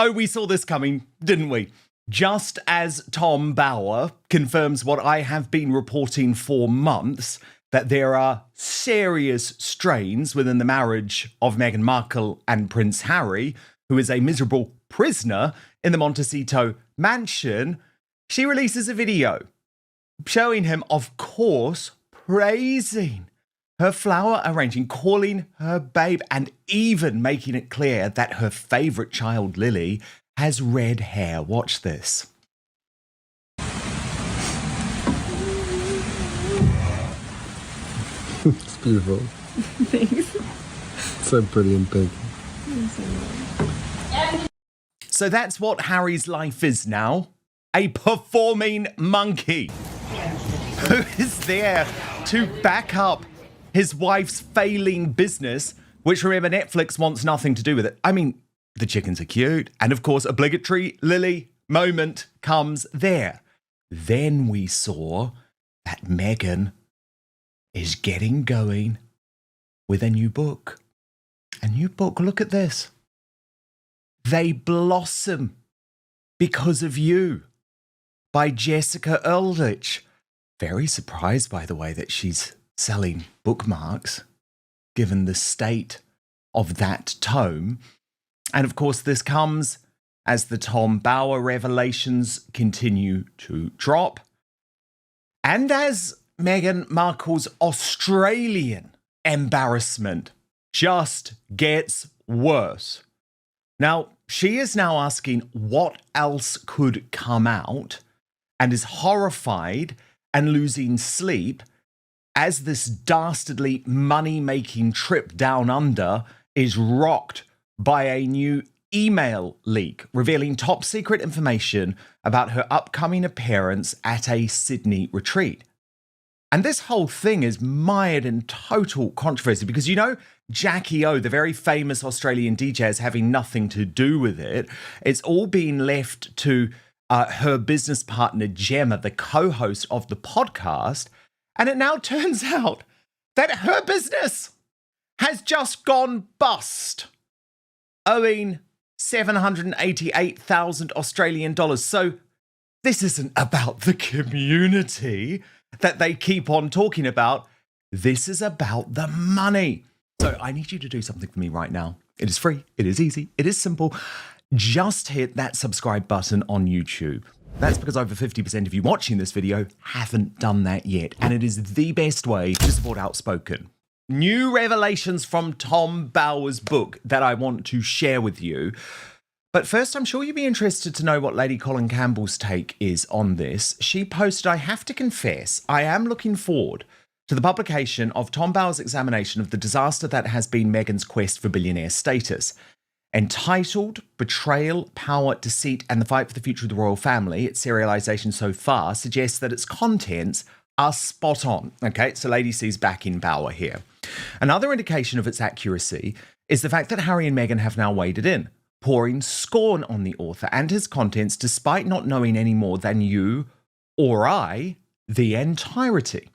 Oh, we saw this coming, didn't we? Just as Tom Bower confirms what I have been reporting for months, that there are serious strains within the marriage of Meghan Markle and Prince Harry, who is a miserable prisoner in the Montecito mansion, she releases a video showing him, of course, praising her flower arranging, calling her babe, and even making it clear that her favourite child, Lily, has red hair. Watch this. It's beautiful. Thanks. So pretty and big. So that's what Harry's life is now. A performing monkey who is there to back up his wife's failing business, which, remember, Netflix wants nothing to do with it. I mean, the chickens are cute. And of course, obligatory Lily moment comes there. Then we saw that Meghan is getting going with a new book. A new book. Look at this. They Blossom Because of You by Jessica Eldridge. Very surprised, by the way, that she's selling bookmarks, given the state of that tome. And of course, this comes as the Tom Bower revelations continue to drop. And as Meghan Markle's Australian embarrassment just gets worse. Now, she is now asking what else could come out and is horrified and losing sleep as this dastardly money-making trip down under is rocked by a new email leak revealing top-secret information about her upcoming appearance at a Sydney retreat. And this whole thing is mired in total controversy because, you know, Jackie O, the very famous Australian DJ, is having nothing to do with it. It's all been left to her business partner, Gemma, the co-host of the podcast. And it now turns out that her business has just gone bust, owing 788,000 Australian dollars. So this isn't about the community that they keep on talking about. This is about the money. So I need you to do something for me right now. It is free. It is easy. It is simple. Just hit that subscribe button on YouTube. That's because over 50% of you watching this video haven't done that yet. And it is the best way to support Outspoken. New revelations from Tom Bower's book that I want to share with you. But first, I'm sure you'd be interested to know what Lady Colin Campbell's take is on this. She posted, I have to confess, I am looking forward to the publication of Tom Bower's examination of the disaster that has been Meghan's quest for billionaire status. Entitled Betrayal, Power, Deceit and the Fight for the Future of the Royal Family, its serialization so far suggests that its contents are spot on. Okay, so Lady C's backing Bower here. Another indication of its accuracy is the fact that Harry and Meghan have now waded in, pouring scorn on the author and his contents despite not knowing any more than you or I the entirety.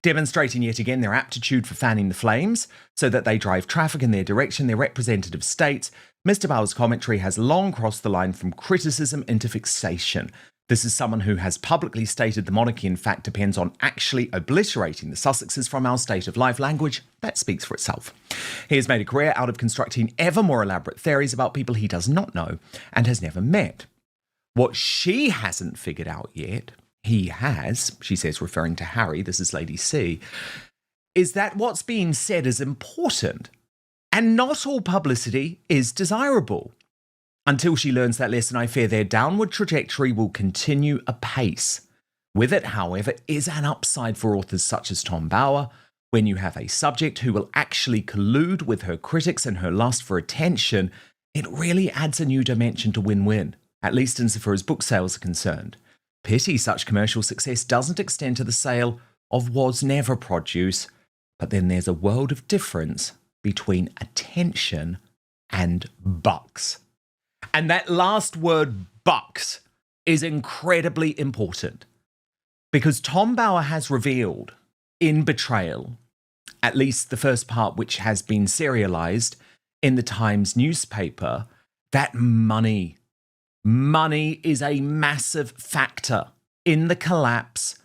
Demonstrating yet again their aptitude for fanning the flames so that they drive traffic in their direction, their representative states, Mr. Bower's commentary has long crossed the line from criticism into fixation. This is someone who has publicly stated the monarchy, in fact, depends on actually obliterating the Sussexes from our state of life. Language that speaks for itself. He has made a career out of constructing ever more elaborate theories about people he does not know and has never met. What she hasn't figured out yet, he has, she says, referring to Harry, this is Lady C, is that what's being said is important and not all publicity is desirable. Until she learns that lesson, I fear their downward trajectory will continue apace. With it, however, is an upside for authors such as Tom Bower, when you have a subject who will actually collude with her critics and her lust for attention. It really adds a new dimension to win-win, at least insofar as book sales are concerned. Pity such commercial success doesn't extend to the sale of was never produce, but then there's a world of difference between attention and bucks. And that last word, bucks, is incredibly important because Tom Bower has revealed in Betrayal, at least the first part which has been serialized in the Times newspaper, that money Money is a massive factor in the collapse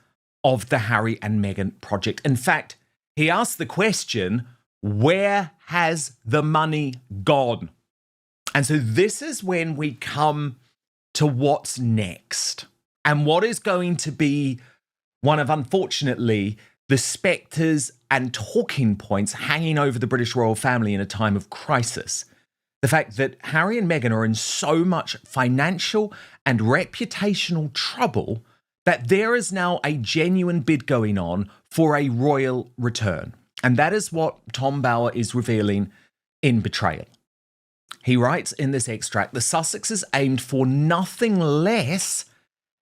of the Harry and Meghan project. In fact, he asked the question, where has the money gone? And so this is when we come to what's next and what is going to be one of, unfortunately, the spectres and talking points hanging over the British royal family in a time of crisis. The fact that Harry and Meghan are in so much financial and reputational trouble that there is now a genuine bid going on for a royal return. And that is what Tom Bower is revealing in Betrayal. He writes in this extract, the Sussexes aimed for nothing less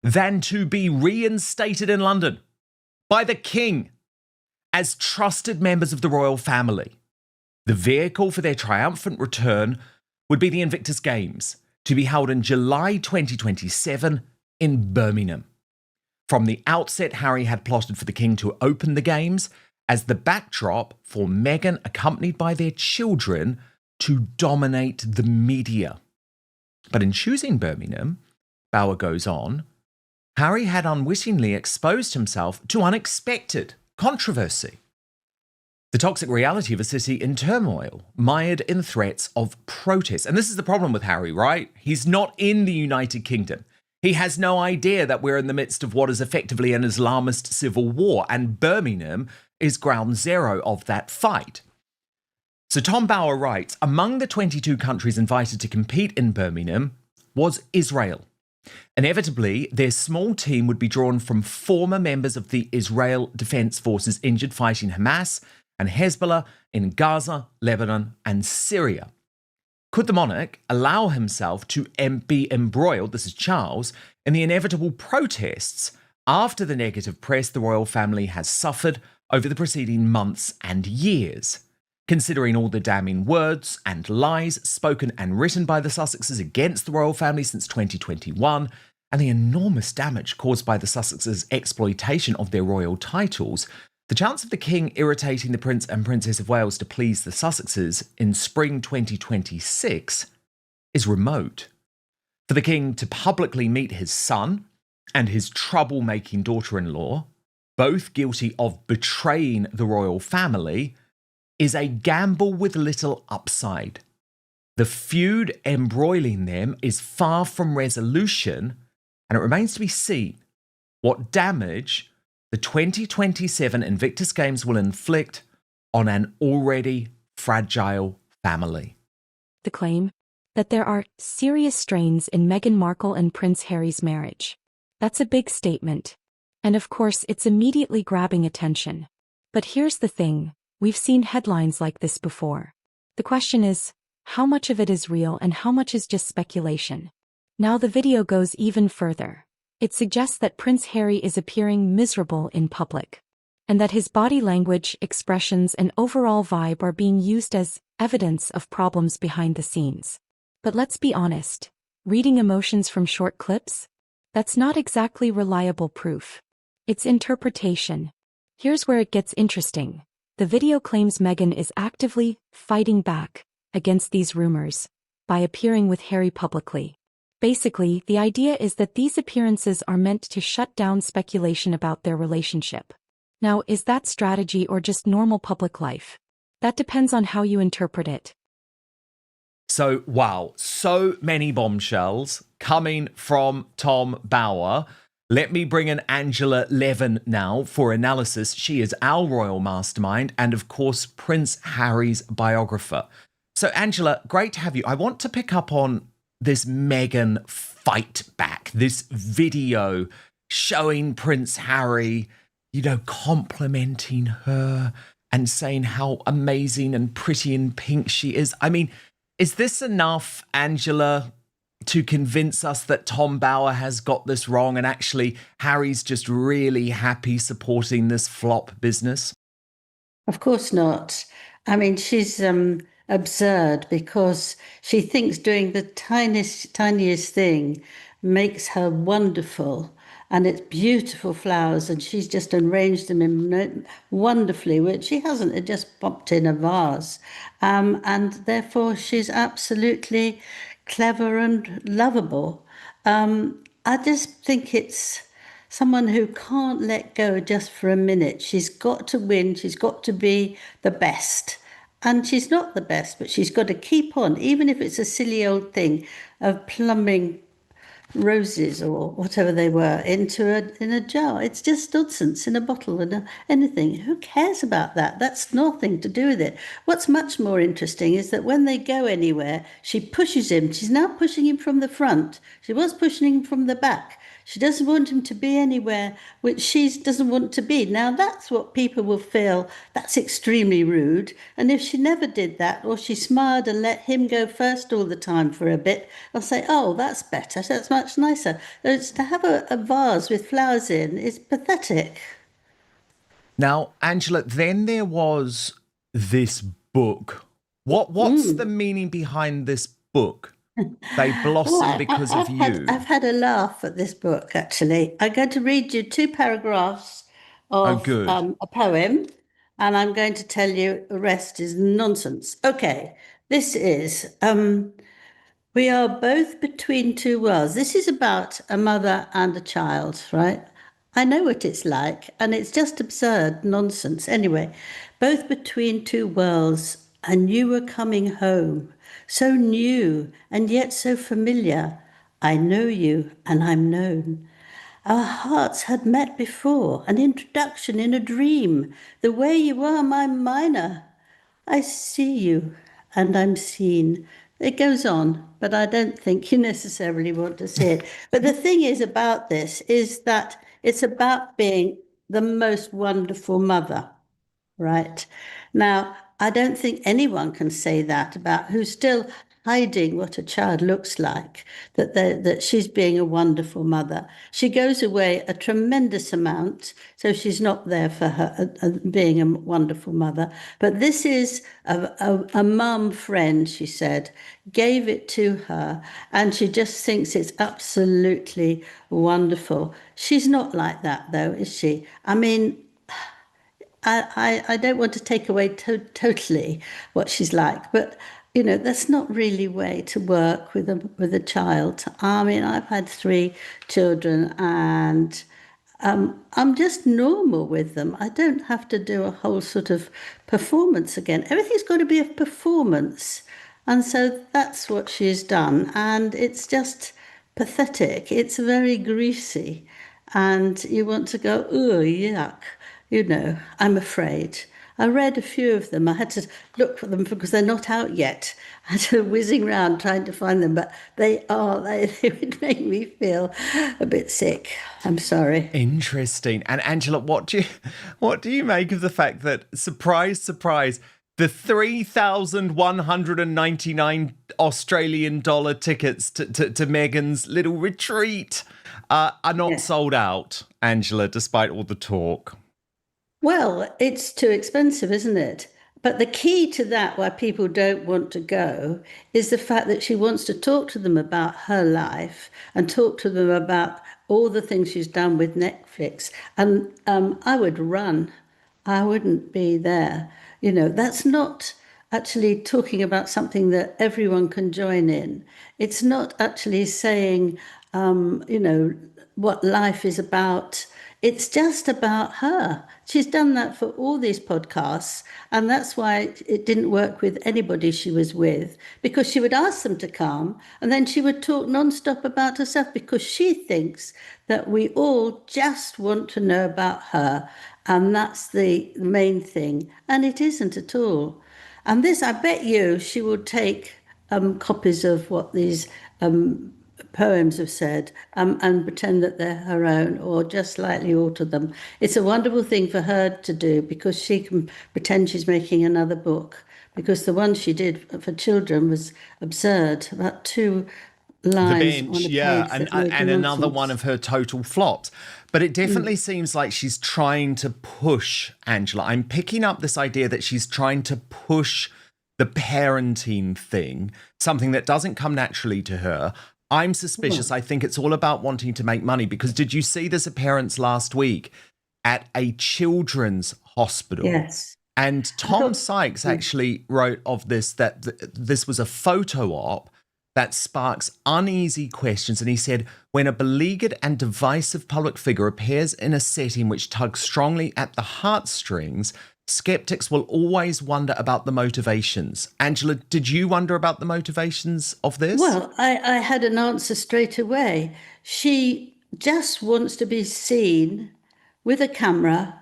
than to be reinstated in London by the King as trusted members of the royal family. The vehicle for their triumphant return would be the Invictus Games, to be held in July 2027 in Birmingham. From the outset, Harry had plotted for the King to open the Games as the backdrop for Meghan, accompanied by their children, to dominate the media. But in choosing Birmingham, Bower goes on, Harry had unwittingly exposed himself to unexpected controversy. The toxic reality of a city in turmoil, mired in threats of protest. And this is the problem with Harry, right? He's not in the United Kingdom. He has no idea that we're in the midst of what is effectively an Islamist civil war, and Birmingham is ground zero of that fight. So Tom Bower writes, among the 22 countries invited to compete in Birmingham was Israel. Inevitably, their small team would be drawn from former members of the Israel Defense Forces injured fighting Hamas and Hezbollah in Gaza, Lebanon, and Syria. Could the monarch allow himself to be embroiled, this is Charles, in the inevitable protests after the negative press the royal family has suffered over the preceding months and years? Considering all the damning words and lies spoken and written by the Sussexes against the royal family since 2021, and the enormous damage caused by the Sussexes' exploitation of their royal titles, the chance of the King irritating the Prince and Princess of Wales to please the Sussexes in spring 2026 is remote. For the King to publicly meet his son and his troublemaking daughter-in-law, both guilty of betraying the royal family, is a gamble with little upside. The feud embroiling them is far from resolution, and it remains to be seen what damage the 2027 Invictus Games will inflict on an already fragile family. The claim that there are serious strains in Meghan Markle and Prince Harry's marriage. That's a big statement. And of course, it's immediately grabbing attention. But here's the thing, we've seen headlines like this before. The question is, how much of it is real and how much is just speculation? Now the video goes even further. It suggests that Prince Harry is appearing miserable in public, and that his body language, expressions, and overall vibe are being used as evidence of problems behind the scenes. But let's be honest, reading emotions from short clips? That's not exactly reliable proof. It's interpretation. Here's where it gets interesting. The video claims Meghan is actively fighting back against these rumors by appearing with Harry publicly. Basically, the idea is that these appearances are meant to shut down speculation about their relationship. Now, is that strategy or just normal public life? That depends on how you interpret it. So, wow, so many bombshells coming from Tom Bower. Let me bring in Angela Levin now for analysis. She is our royal mastermind and, of course, Prince Harry's biographer. So, Angela, great to have you. I want to pick up on this Meghan fight back, this video showing Prince Harry, complimenting her and saying how amazing and pretty and pink she is. I mean, is this enough, Angela, to convince us that Tom Bower has got this wrong and actually Harry's just really happy supporting this flop business? Of course not. I mean, she's absurd because she thinks doing the tiniest thing makes her wonderful, and it's beautiful flowers, and she's just arranged them in wonderfully, which she hasn't. It just popped in a vase, and therefore she's absolutely clever and lovable. I just think it's someone who can't let go just for a minute. She's got to win, she's got to be the best. And she's not the best, but she's got to keep on, even if it's a silly old thing of plumbing roses or whatever they were into a jar. It's just nonsense in a bottle and anything. Who cares about that? That's nothing to do with it. What's much more interesting is that when they go anywhere, she pushes him. She's now pushing him from the front. She was pushing him from the back. She doesn't want him to be anywhere which she doesn't want to be. Now, that's what people will feel. That's extremely rude. And if she never did that, or she smiled and let him go first all the time for a bit, they'll say, oh, that's better. That's much nicer. It's to have a vase with flowers in is pathetic. Now, Angela, then there was this book. What's the meaning behind this book? They blossom because of you. I've had a laugh at this book, actually. I'm going to read you 2 paragraphs Oh, of good. a poem, and I'm going to tell you the rest is nonsense. Okay, this is we are both between two worlds. This is about a mother and a child, right? I know what it's like, and it's just absurd nonsense. Anyway, both between two worlds, and you were coming home. So new and yet so familiar. I know you and I'm known. Our hearts had met before, an introduction in a dream. The way you are my minor. I see you and I'm seen. It goes on, but I don't think you necessarily want to see it. But the thing is about this is that it's about being the most wonderful mother, right? Now, I don't think anyone can say that about who's still hiding what a child looks like, that she's being a wonderful mother. She goes away a tremendous amount, so she's not there for her being a wonderful mother. But this is a mum friend, she said, gave it to her, and she just thinks it's absolutely wonderful. She's not like that, though, is she? I mean, I don't want to take away totally what she's like, but that's not really way to work with a child. I mean, I've had 3 children, and I'm just normal with them. I don't have to do a whole sort of performance again. Everything's got to be a performance, and so that's what she's done, and it's just pathetic. It's very greasy, and you want to go, oh, yuck. I'm afraid. I read a few of them. I had to look for them because they're not out yet. I had to whizzing around trying to find them, but they would make me feel a bit sick. I'm sorry. Interesting. And Angela, what do you make of the fact that, surprise, surprise, the 3,199 Australian dollar tickets to Meghan's little retreat are not sold out, Angela, despite all the talk? Well, it's too expensive, isn't it? But the key to that, why people don't want to go, is the fact that she wants to talk to them about her life and talk to them about all the things she's done with Netflix. And I would run. I wouldn't be there. That's not actually talking about something that everyone can join in. It's not actually saying, what life is about. It's just about her. She's done that for all these podcasts, and that's why it didn't work with anybody she was with, because she would ask them to come, and then she would talk nonstop about herself because she thinks that we all just want to know about her, and that's the main thing. And it isn't at all. And this, I bet you, she will take copies of what these poems have said and pretend that they're her own or just slightly alter them. It's a wonderful thing for her to do because she can pretend she's making another book, because the one she did for children was absurd, about 2 The lines Bench, on a yeah, page and another nonsense. one of her total flops. But it definitely seems like she's trying to push, Angela. I'm picking up this idea that she's trying to push the parenting thing, something that doesn't come naturally to her. I'm suspicious. I think it's all about wanting to make money, because did you see this appearance last week at a children's hospital? Yes. And Tom Sykes actually wrote of this, that this was a photo op that sparks uneasy questions. And he said, when a beleaguered and divisive public figure appears in a setting which tugs strongly at the heartstrings, skeptics will always wonder about the motivations. Angela, did you wonder about the motivations of this? Well, I had an answer straight away. She just wants to be seen with a camera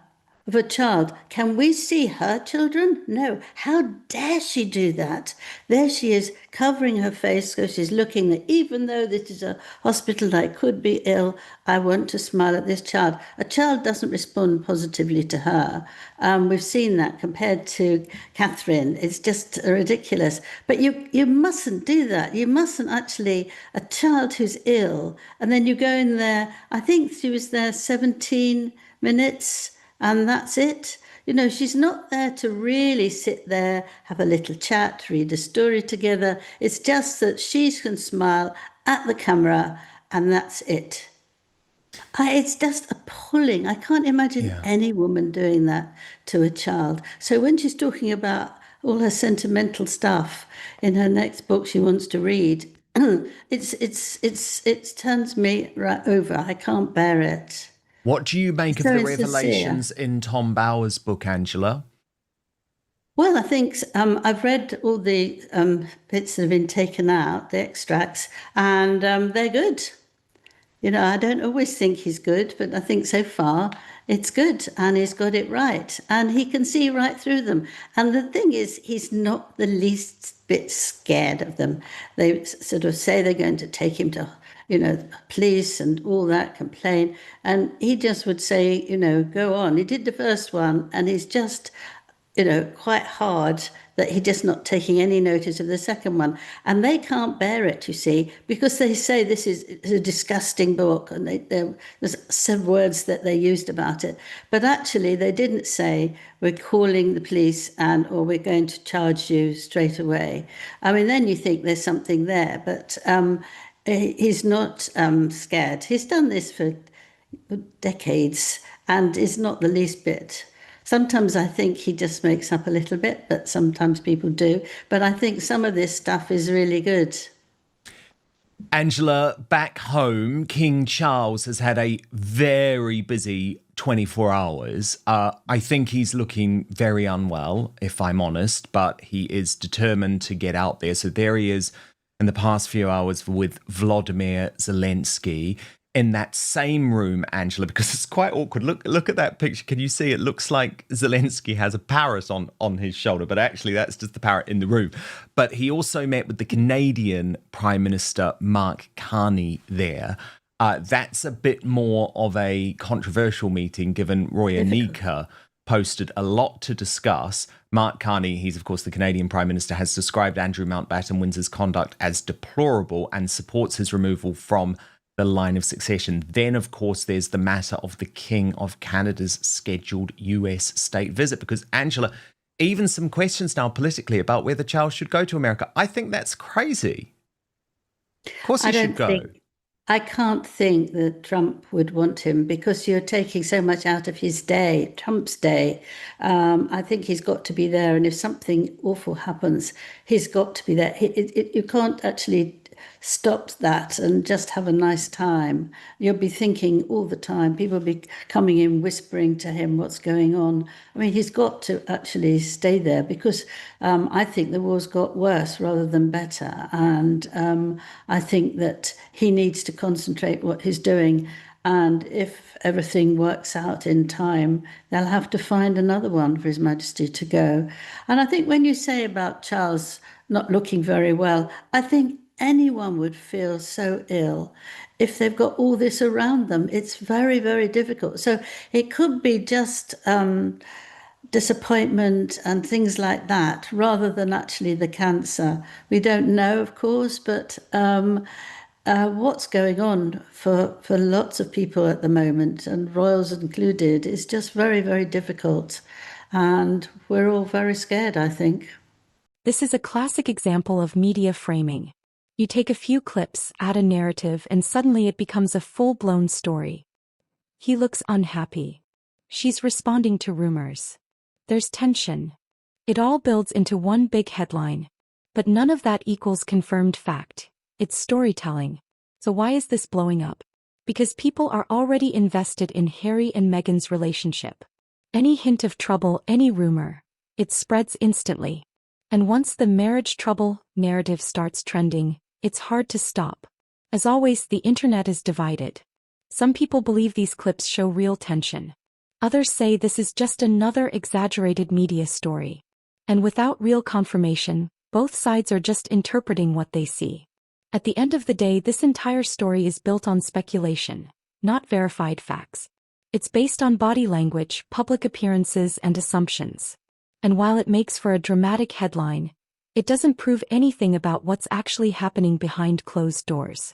of a child. Can we see her children? No. How dare she do that? There she is covering her face because she's looking, even though this is a hospital, I could be ill, I want to smile at this child. A child doesn't respond positively to her. We've seen that compared to Catherine. It's just ridiculous. But you mustn't do that. You mustn't actually, a child who's ill, and then you go in there, I think she was there 17 minutes, and that's it. You know, she's not there to really sit there, have a little chat, read a story together. It's just that she can smile at the camera, and that's it. It's just appalling. I can't imagine any woman doing that to a child. So when she's talking about all her sentimental stuff in her next book she wants to read, it turns me right over. I can't bear it. What do you make of So the insincere. revelations in Tom Bower's book, Angela? Well, I think I've read all the bits that have been taken out, the extracts, and they're good. You know, I don't always think he's good, but I think so far it's good, and he's got it right, and he can see right through them. And the thing is, he's not the least bit scared of them. They sort of say they're going to take him to, you know, police and all that, complain, and he just would say, you know, go on. He did the first one, and he's just, you know, quite hard that he's just not taking any notice of the second one. And they can't bear it, you see, because they say this is a disgusting book, and there's some words that they used about it. But actually, they didn't say, we're calling the police or we're going to charge you straight away. I mean, then you think there's something there, but he's not scared. He's done this for decades and is not the least bit. Sometimes I think he just makes up a little bit, but sometimes people do. But I think some of this stuff is really good. Angela, back home, King Charles has had a very busy 24 hours. I think he's looking very unwell, if I'm honest, but he is determined to get out there. So there he is in the past few hours with Vladimir Zelensky in that same room, Angela, because it's quite awkward. Look at that picture. Can you see? It looks like Zelensky has a parrot on his shoulder, but actually that's just the parrot in the room. But he also met with the Canadian Prime Minister, Mark Carney, there. That's a bit more of a controversial meeting, given Roy Anika posted a lot to discuss. Mark Carney, he's of course the Canadian Prime Minister, has described Andrew Mountbatten Windsor's conduct as deplorable and supports his removal from the line of succession. Then, of course, there's the matter of the King of Canada's scheduled US state visit, because, Angela, even some questions now politically about whether Charles should go to America. I think that's crazy. Of course he should go. I can't think that Trump would want him, because you're taking so much out of his day, Trump's day. I think he's got to be there. And if something awful happens, he's got to be there. You can't actually stop that and just have a nice time. You'll be thinking all the time. People will be coming in, whispering to him what's going on. I mean, he's got to actually stay there, because I think the war's got worse rather than better. And I think that he needs to concentrate what he's doing. And if everything works out in time, they'll have to find another one for His Majesty to go. And I think when you say about Charles not looking very well, I think anyone would feel so ill if they've got all this around them. It's very, very difficult. So it could be just disappointment and things like that, rather than actually the cancer. We don't know, of course, but what's going on for lots of people at the moment, and royals included, is just very, very difficult. And we're all very scared, I think. This is a classic example of media framing. You take a few clips, add a narrative, and suddenly it becomes a full-blown story. He looks unhappy. She's responding to rumors. There's tension. It all builds into one big headline. But none of that equals confirmed fact. it's storytelling. So why is this blowing up? Because people are already invested in Harry and Meghan's relationship. Any hint of trouble, any rumor, it spreads instantly. And once the marriage trouble narrative starts trending, it's hard to stop. As always, the internet is divided. Some people believe these clips show real tension. Others say this is just another exaggerated media story. And without real confirmation, both sides are just interpreting what they see. At the end of the day, this entire story is built on speculation, not verified facts. It's based on body language, public appearances, and assumptions. And while it makes for a dramatic headline, it doesn't prove anything about what's actually happening behind closed doors.